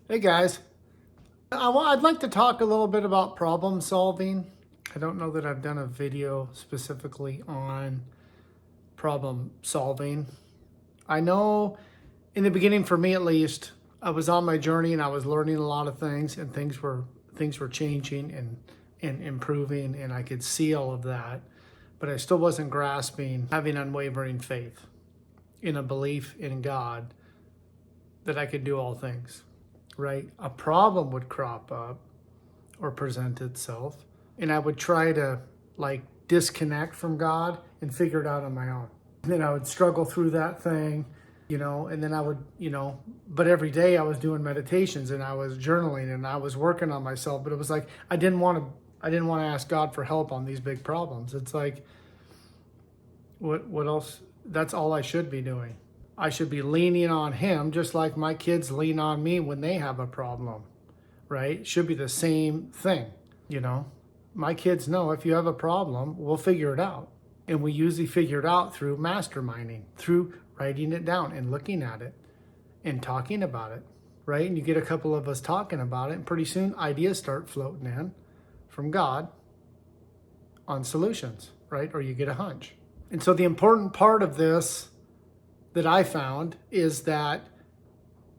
Hey guys, I'd like to talk a little bit about problem solving. I don't know that I've done a video specifically on problem solving. I know in the beginning, for me at least, I was on my journey and I was learning a lot of things, and things were changing and improving, and I could see all of that, but I still wasn't grasping having unwavering faith in a belief in God that I could do all things. Right? A problem would crop up or present itself, and I would try to disconnect from God and figure it out on my own. And then I would struggle through that thing, and then I would, but every day I was doing meditations and I was journaling and I was working on myself, but it was like I didn't want to ask God for help on these big problems. It's like what else? That's all I should be doing. I should be leaning on him just like my kids lean on me when they have a problem, right? It should be the same thing, My kids know if you have a problem, we'll figure it out. And we usually figure it out through masterminding, through writing it down and looking at it and talking about it, right? And you get a couple of us talking about it, and pretty soon ideas start floating in from God on solutions, right? Or you get a hunch. And so the important part of this that I found is that,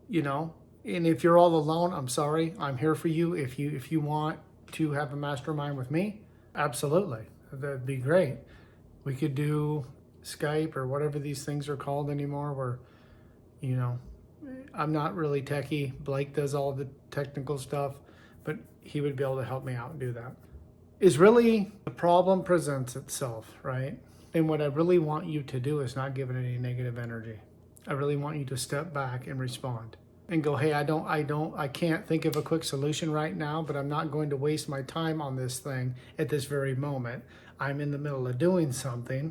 and if you're all alone, I'm sorry, I'm here for you. If you want to have a mastermind with me, absolutely, that'd be great. We could do Skype or whatever these things are called anymore, where, I'm not really techie. Blake does all the technical stuff, but he would be able to help me out and do that. Is really the problem presents itself, right? And what I really want you to do is not give it any negative energy. I really want you to step back and respond and go, hey, I can't think of a quick solution right now, but I'm not going to waste my time on this thing at this very moment. I'm in the middle of doing something.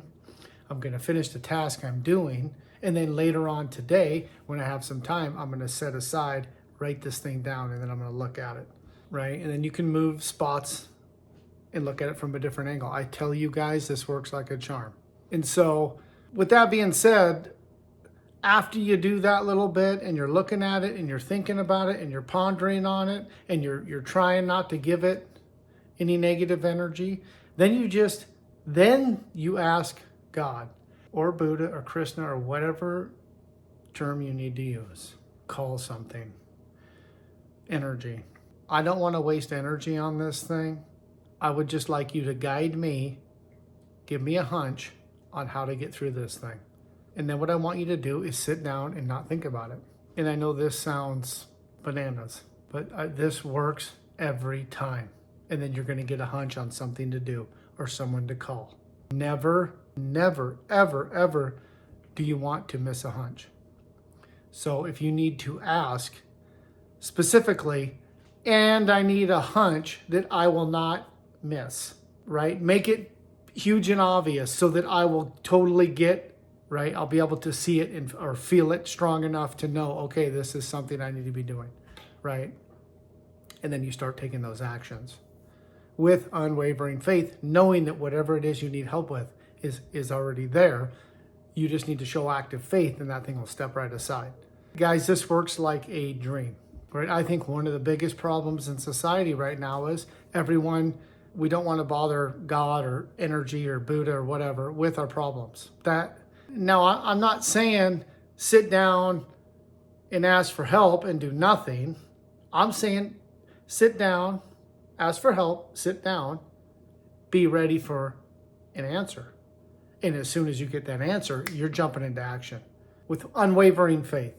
I'm going to finish the task I'm doing. And then later on today, when I have some time, I'm going to set aside, write this thing down, and then I'm going to look at it, right? And then you can move spots and look at it from a different angle. I tell you guys, this works like a charm. And so with that being said, after you do that little bit and you're looking at it and you're thinking about it and you're pondering on it and you're trying not to give it any negative energy, then you ask God or Buddha or Krishna or whatever term you need to use. Call something energy. I don't want to waste energy on this thing. I would just like you to guide me, give me a hunch on how to get through this thing. And then what I want you to do is sit down and not think about it. And I know this sounds bananas, but this works every time. And then you're going to get a hunch on something to do or someone to call. Never, never, ever, ever do you want to miss a hunch. So if you need to ask specifically, and I need a hunch that I will not miss, right? Make it huge and obvious so that I will totally get, right? I'll be able to see it or feel it strong enough to know, okay, this is something I need to be doing, right? And then you start taking those actions with unwavering faith, knowing that whatever it is you need help with is already there. You just need to show active faith and that thing will step right aside. Guys, this works like a dream, right? I think one of the biggest problems in society right now is we don't want to bother God or energy or Buddha or whatever with our problems. Now, I'm not saying sit down and ask for help and do nothing. I'm saying sit down, ask for help, sit down, be ready for an answer. And as soon as you get that answer, you're jumping into action with unwavering faith.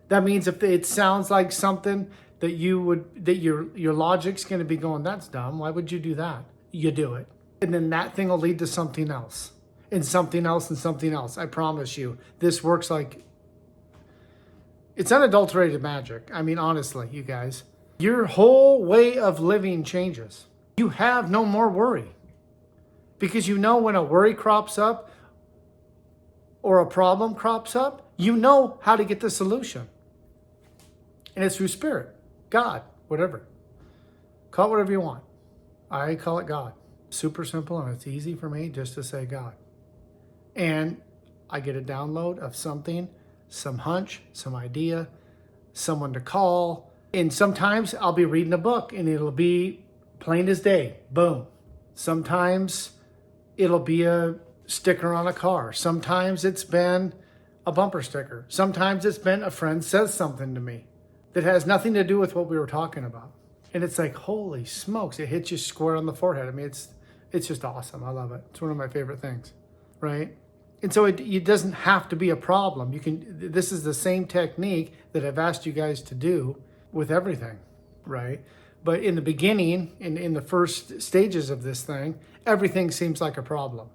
That means if it sounds like something that your logic's going to be going, that's dumb, why would you do that? You do it. And then that thing will lead to something else and something else and something else. I promise you, this works like, it's unadulterated magic. I mean, honestly, you guys, your whole way of living changes. You have no more worry because when a worry crops up or a problem crops up, you know how to get the solution. And it's through spirit. God, whatever. Call it whatever you want. I call it God. Super simple, and it's easy for me just to say God. And I get a download of something, some hunch, some idea, someone to call. And sometimes I'll be reading a book and it'll be plain as day. Boom. Sometimes it'll be a sticker on a car. Sometimes it's been a bumper sticker. Sometimes it's been a friend says something to me that has nothing to do with what we were talking about. And it's like, holy smokes, it hits you square on the forehead. I mean, it's just awesome. I love it. It's one of my favorite things, right? And so it doesn't have to be a problem. This is the same technique that I've asked you guys to do with everything, right? But in the beginning, in the first stages of this thing, everything seems like a problem,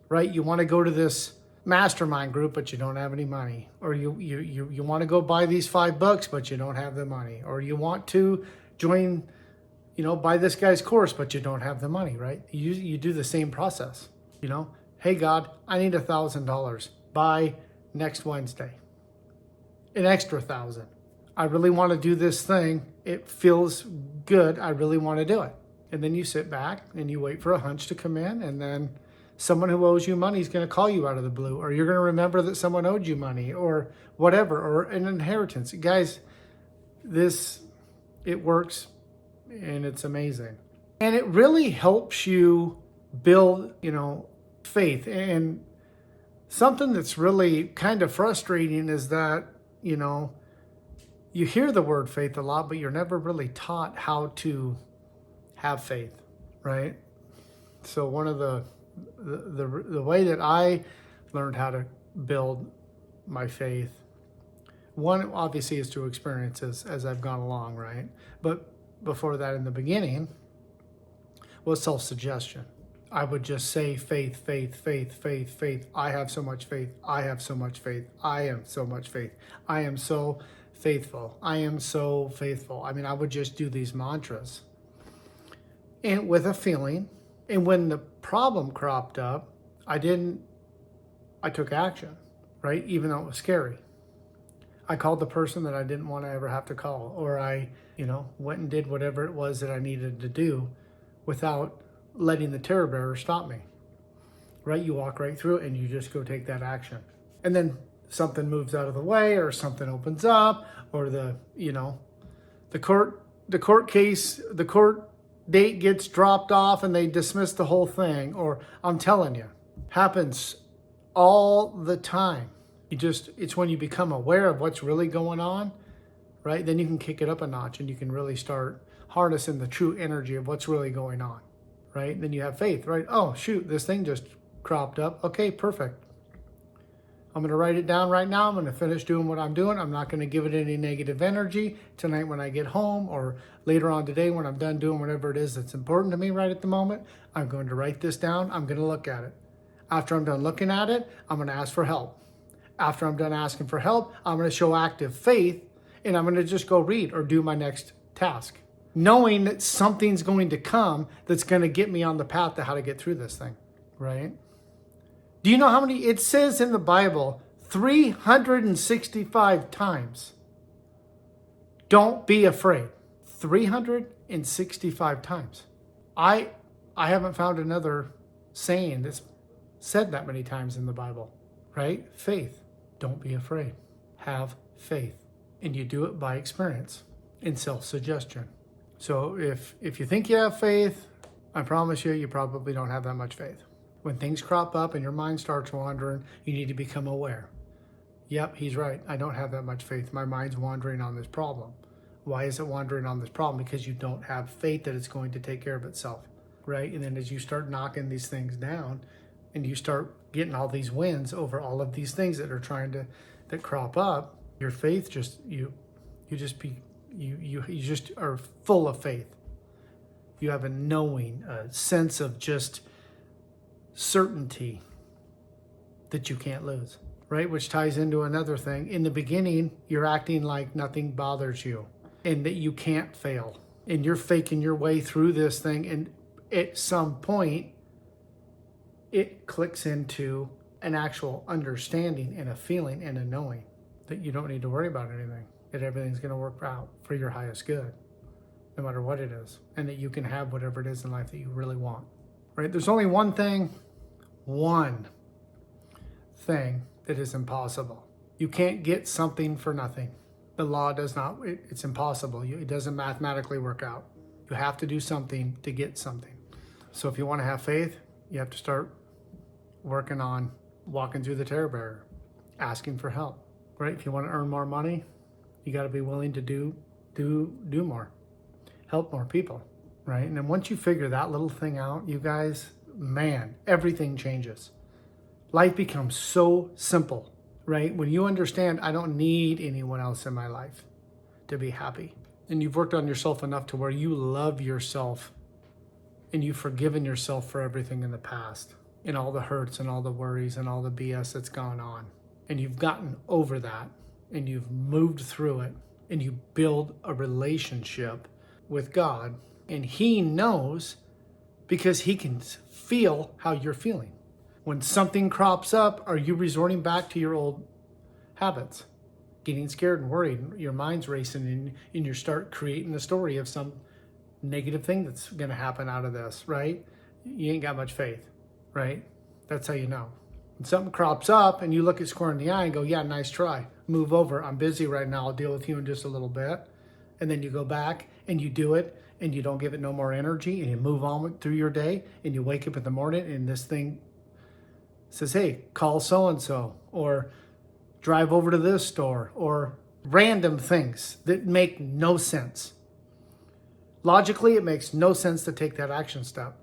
right? You want to go to this mastermind group, but you don't have any money. Or you want to go buy these 5 books, but you don't have the money. Or you want to join, buy this guy's course, but you don't have the money, right? You do the same process, Hey God, I need $1,000 by next Wednesday. An extra 1,000. I really want to do this thing. It feels good. I really want to do it. And then you sit back and you wait for a hunch to come in, and then someone who owes you money is going to call you out of the blue, or you're going to remember that someone owed you money or whatever, or an inheritance. Guys, it works and it's amazing. And it really helps you build, faith. And something that's really kind of frustrating is that, you hear the word faith a lot, but you're never really taught how to have faith, right? So one of the way that I learned how to build my faith, one obviously is through experiences as I've gone along, right? But before that, in the beginning, was self-suggestion. I would just say faith, faith, faith, faith, faith. I have so much faith. I have so much faith. I am so much faith. I am so faithful. I am so faithful. I mean, I would just do these mantras. And with a feeling. And when the problem cropped up, I took action, right? Even though it was scary. I called the person that I didn't want to ever have to call, or I, went and did whatever it was that I needed to do without letting the terror bearer stop me, right? You walk right through it and you just go take that action. And then something moves out of the way, or something opens up, or the court case, the court date gets dropped off and they dismiss the whole thing. Or I'm telling you, happens all the time. It's when you become aware of what's really going on, right? Then you can kick it up a notch and you can really start harnessing the true energy of what's really going on, right? Then you have faith, right? Oh, shoot, this thing just cropped up. Okay, perfect. I'm going to write it down right now. I'm going to finish doing what I'm doing. I'm not going to give it any negative energy tonight when I get home, or later on today when I'm done doing whatever it is that's important to me right at the moment. I'm going to write this down. I'm going to look at it. After I'm done looking at it, I'm going to ask for help. After I'm done asking for help, I'm going to show active faith, and I'm going to just go read or do my next task, knowing that something's going to come that's going to get me on the path to how to get through this thing, right? Do you know how many it says in the Bible? 365 times. Don't be afraid. 365 times. I haven't found another saying that's said that many times in the Bible, right? Faith. Don't be afraid. Have faith. And you do it by experience and self-suggestion. So if you think you have faith, I promise you probably don't have that much faith. When things crop up and your mind starts wandering, you need to become aware. Yep, he's right. I don't have that much faith. My mind's wandering on this problem. Why is it wandering on this problem? Because you don't have faith that it's going to take care of itself, right? And then as you start knocking these things down and you start getting all these wins over all of these things that are that crop up, your faith you just are full of faith. You have a knowing, a sense of just certainty that you can't lose, right? Which ties into another thing. In the beginning, you're acting like nothing bothers you and that you can't fail. And you're faking your way through this thing. And at some point, it clicks into an actual understanding and a feeling and a knowing that you don't need to worry about anything, that everything's going to work out for your highest good, no matter what it is, and that you can have whatever it is in life that you really want, right? There's only one thing that is impossible. You can't get something for nothing. The law does not, it's impossible. It doesn't mathematically work out. You have to do something to get something. So if you want to have faith, you have to start working on walking through the terror barrier, asking for help, right? If you want to earn more money, you got to be willing to do more, help more people, right? And then once you figure that little thing out, you guys, man, everything changes. Life becomes so simple, right? When you understand, I don't need anyone else in my life to be happy. And you've worked on yourself enough to where you love yourself and you've forgiven yourself for everything in the past and all the hurts and all the worries and all the BS that's gone on. And you've gotten over that and you've moved through it and you build a relationship with God, and He knows because He can feel how you're feeling. When something crops up, are you resorting back to your old habits? Getting scared and worried, your mind's racing, and you start creating the story of some negative thing that's going to happen out of this, right? You ain't got much faith, right? That's how you know. When something crops up and you look at square in the eye and go, yeah, nice try. Move over. I'm busy right now. I'll deal with you in just a little bit. And then you go back and you do it and you don't give it no more energy and you move on through your day and you wake up in the morning and this thing says, hey, call so-and-so or drive over to this store or random things that make no sense. Logically, it makes no sense to take that action step.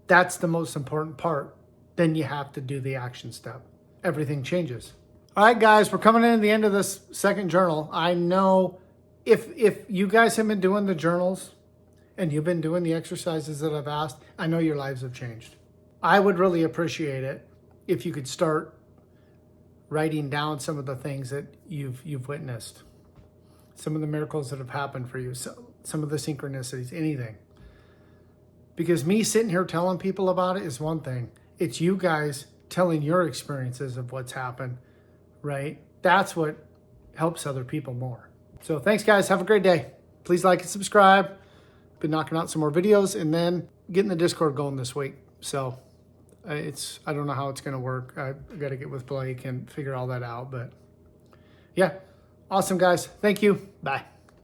That's the most important part. Then you have to do the action step. Everything changes. All right, guys, we're coming in to the end of this second journal. I know if you guys have been doing the journals and you've been doing the exercises that I've asked, I know your lives have changed. I would really appreciate it if you could start writing down some of the things that you've witnessed, some of the miracles that have happened for you, some of the synchronicities, anything. Because me sitting here telling people about it is one thing. It's you guys telling your experiences of what's happened, right? That's what helps other people more. So thanks, guys. Have a great day. Please like and subscribe. Been knocking out some more videos and then getting the Discord going this week. So I don't know how it's going to work. I got to get with Blake and figure all that out. But yeah, awesome, guys. Thank you. Bye.